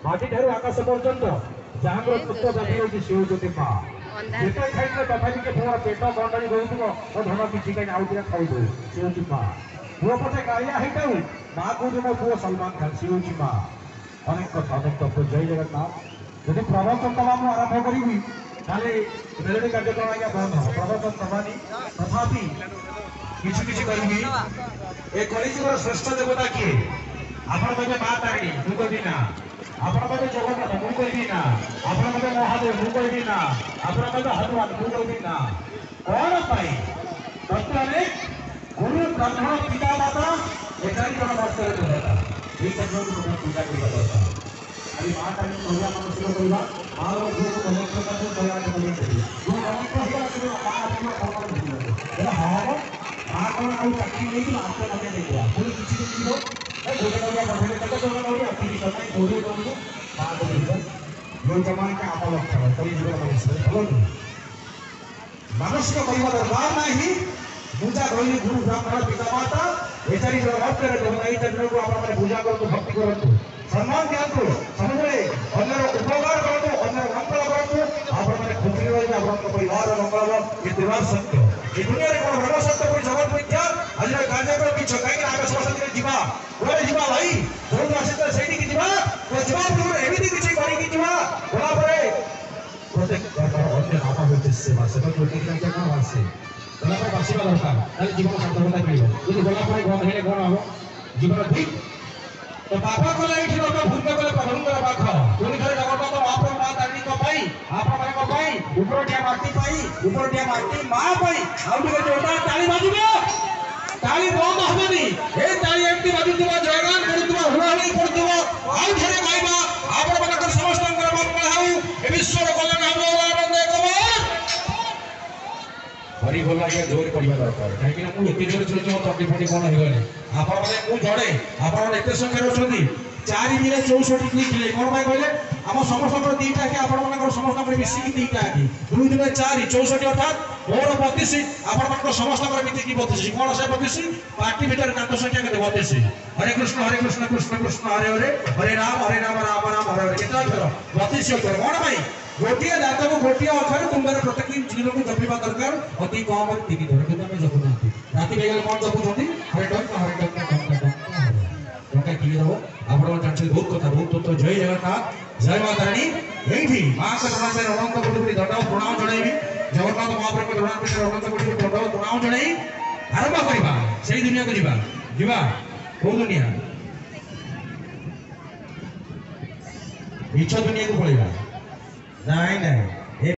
মাটি ঠাରୁ আকাশ পর্যন্ত ଯାହାଙ୍କର ତତ୍ତ୍ୱ ବ୍ୟାପି ରହିଛି ସେ ହେଉଛନ୍ତି ମା। ଯେତେ ଖାଇଥିଲେ ତଥାପି ପୁଅର ପେଟ ଗଣ୍ଡାଳି ରହୁଥିବ ଓ ଧନ କିଛି କାହିଁ ଆଉ ଟିକେ ଖାଇଦେଉ ସେ ହେଉଛି ମା। ପୁଅ ପଛେ କାଳିଆ ହେଇଥାଉ ମା କହୁଛି ମୋ ପୁଅ ସଲମାନ ଖାନ ସେ ହେଉଛି ମା। ଅନେକ କଥା ଅନେକ ତତ୍ତ୍ୱ ଜୟ ଜଗନ୍ନାଥ। ଯଦି ପ୍ରବଚନ ଦେବା ମୁଁ ଆରମ୍ଭ କରିବି ତାହେଲେ ମେଲୋଡି କାର୍ଯ୍ୟକ୍ରମ ଆଜ୍ଞା ବନ୍ଦ ହେବ। ପ୍ରବଚନ ଦେବାନି ତଥାପି କିଛି କିଛି କରିବି। ଏ କଳିଯୁଗର ଶ୍ରେଷ୍ଠ ଦେବତା କିଏ? ଆପଣ କହିବେ ମା ତାରିଣୀ, ମୁଁ କହିବି ନା। ଆପଣ କହିବେ ଜଗନ୍ନାଥ, ମୁଁ କହିବି ନା। ଆପଣ କହିବେ ମହାଦେବ, ମୁଁ କହିବି ନା। ଆପଣ କହିବେ ହନୁମାନ, ମୁଁ କହିବି ନା। କଣ ପାଇଁ? ବର୍ତ୍ତମାନେ ଗୁରୁ ବ୍ରାହ୍ମଣ ପିତା ମାତା ଏ ଚାରି ଜଣ ବର୍ଷରେ ଦେବତା। এই চারিজনকে তোমরা পূজা করিবা দরকার। খালি মা তারিণী କହିବା ମାନସିକ କରିବା। ମାର ଝିଅକୁ ନମସ୍କାର କରିବ, ଦୟାରେ ବନେଇ ଦେବି। ଯେଉଁ ନମସ୍କାର ହେଲା ସେ ମା ଆସିବ କଣ ବୁଝିବ? ହେଲା ହଁ ମା କଣ ଆଉ ଚାକିରି ନେଇକି ଆଠ ଲକ୍ଷ ଦେଇଦେବା। ପୁଣି କିଛି ଦିନ ଯିବ ଗୋଟେ ଟଙ୍କା ପଠେଇଲେ କେତେ ଟଙ୍କା ନେଉଛି? ତିରିଶ ଟଙ୍କା 20 ଟଙ୍କାକୁ ମା ଦେବ। ଯେଉଁ ଜମାନାକେ ଆମ ଲକ୍ଷ୍ୟ କଳି ଯୁଗର ମଣିଷ ଭଲ ନୁହେଁ। ମାନସିକ କରିବା ଦରକାର ନାହିଁ। ପୂଜା କହିଲି ଗୁରୁ ବ୍ରାହ୍ମଣ ପିତା ମାତା ଏ ଚାରି ଜଣ ଭକ୍ତରେ ଏଇ ଚାରି ଜଣକୁ ଆପଣମାନେ ପୂଜା କରନ୍ତୁ, ଭକ୍ତି କରନ୍ତୁ, ସମ୍ମାନ ଦିଅନ୍ତୁ, ସବୁବେଳେ ଅନ୍ୟର ଉପକାର କରନ୍ତୁ, ଅନ୍ୟର ମଙ୍ଗଳ କରନ୍ତୁ। ଆପଣମାନେ ଖୁସିରେ ରହିବେ, ଆପଣଙ୍କ ପରିବାର ମଙ୍ଗଳ ଏ ଦୁର୍ବାର ସତ୍ୟ। ଏ ଦୁନିଆରେ କଣ ଭଲ ସତ୍ୟ କରି ଜଗତ ମିଥ୍ୟା। ଆଜିର କାର୍ଯ୍ୟକ୍ରମ ମିଛ, କାହିଁକି ଆମେ ସମସ୍ତେ ଯିବା କୁଆଡେ ଯିବା ଭାଇ? ଯୋଉଠୁ ଆସିଲେ ସେଇଠିକି ଯିବା। ଯିବା ପୂର୍ବରୁ ଏମିତି କିଛି କରିକି ଯିବା ଗଲା ପରେ প্রত্যেক অন্য নামা হচ্ছে সেবা। সেটা প্রত্যেক জায়গায় কম আছে গোলাপের বাসিবা দরকার, তাহলে জীবন সার্থকতা মিলব। যদি গোলাপরে গন্ধ হেলে কଣ হব? জীবন ঠিক। তো বাপা কলে এইଠି লোক ভূତ কଲେ ପ୍ରଭୁଙ୍କର ପାଖ। ପୁଣି ଥରେ ଜଗନ୍ନାଥ ମହାପ୍ରଭୁ ମା ତାରିଣୀଙ୍କ ପାଇଁ ଆପଣମାନଙ୍କ ପାଇଁ ଉପରଟିଆ ମାଟି ପାଇଁ ଉପରଟିଆ ମାଟି ମା ପାଇଁ ଆଉ ଟିକେ ଜୋରଦାର ତାଳି ବାଜିବ। ତାଳି ବନ୍ଦ ହବନି। ଏ ତାଳି ଏମିତି ବାଜୁଥିବ, ଜୟଗାନ କରୁଥିବ, ହୁଳାହୁଳି କରୁଥିବ। ଆଉ ଥରେ ଗାଇବା ଆପଣମାନଙ୍କର ସମସ୍ତଙ୍କର ମଙ୍ଗଳ ହେଉ, ଏ ବିଶ୍ୱର କଲ୍ୟାଣ ହେବ। ହରି ଭଲ ଆଜ୍ଞା ଜୋରେ କରିବା ଦରକାର। କାହିଁକିନା ମୁଁ ଏତେ ଜୋରେ ଚଳୁଛି ମୋ ତଣ୍ଟି ଫଣ୍ଟି କଣ ହେଇଗଲେ। ଆପଣମାନେ ମୁଁ ଜଣେ, ଆପଣମାନେ ଏତେ ସଂଖ୍ୟାରେ ଅଛନ୍ତି। 4 ଥିଲେ କଣ ପାଇଁ କହିଲେ? ଆମ ସମସ୍ତଙ୍କର ଦିଟା ଆଖି, ଆପଣମାନଙ୍କର ସମସ୍ତଙ୍କର ମିଶିକି ଦିଟା ଆଖି। 2 × 4 64 ଅର୍ଥାତ୍ ମୋର 32, ଆପଣମାନଙ୍କର ସମସ୍ତଙ୍କର ମିଶିକି 32। କଣ ସେ 32? ପାର୍ଟି ଭିତରେ ତାଙ୍କ ସଂଖ୍ୟା କେତେ? 32। ହରେ କୃଷ୍ଣ କୃଷ୍ଣ କୃଷ୍ଣ ହରେ ହରେ, ହରେ ରାମ ରାମ ରାମ ହରେ ହରେ। କେତେ ଅକ୍ଷର? 32 ଅକ୍ଷର। କଣ ପାଇଁ? ଗୋଟିଏ ଦାନ୍ତକୁ ଗୋଟିଏ ଅକ୍ଷର ତୁଣ୍ଡରେ ପ୍ରତ୍ୟେକ ଦିନକୁ ଜପିବା ଦରକାର। ଅତି କମ 3 ଥର, କିନ୍ତୁ ଆମେ ଜପୁନାହାନ୍ତି। ରାତି ବେଗରେ କଣ ଜପୁଛନ୍ତି? ହରେ ଟଙ୍କା ହରେ ଟଙ୍କା ଟଙ୍କା ଟଙ୍କା ହରେ ଟଙ୍କା କ୍ଲିୟର ହବ। ଆପଣମାନେ ଜାଣିଛନ୍ତି ବହୁତ କଥା, ବହୁତ ତତ୍ତ୍ୱ। ଜୟ ଜଗନ୍ନାଥ, ଜୟ ମା ତାରିଣୀ। ଏଇଠି ମାଙ୍କ ଜଗନ୍ନାଥ ଅନନ୍ତ କୋଟି ଦଣ୍ଡ ପ୍ରଣାମ ଜଣାଇବି। ଜଗନ୍ନାଥ ମହାପ୍ରଭୁଙ୍କ ଜଗନ୍ନାଥ ଅନନ୍ତ କୋଟି ଦଣ୍ଡ ପ୍ରଣାମ ଜଣାଇ ଆରମ୍ଭ କରିବା। ସେଇ ଦୁନିଆକୁ ଯିବା। ଯିବା କୋଉ ଦୁନିଆ? ମିଛ ଦୁନିଆକୁ ପଳେଇବା। ନାଇଁ ନାଇଁ।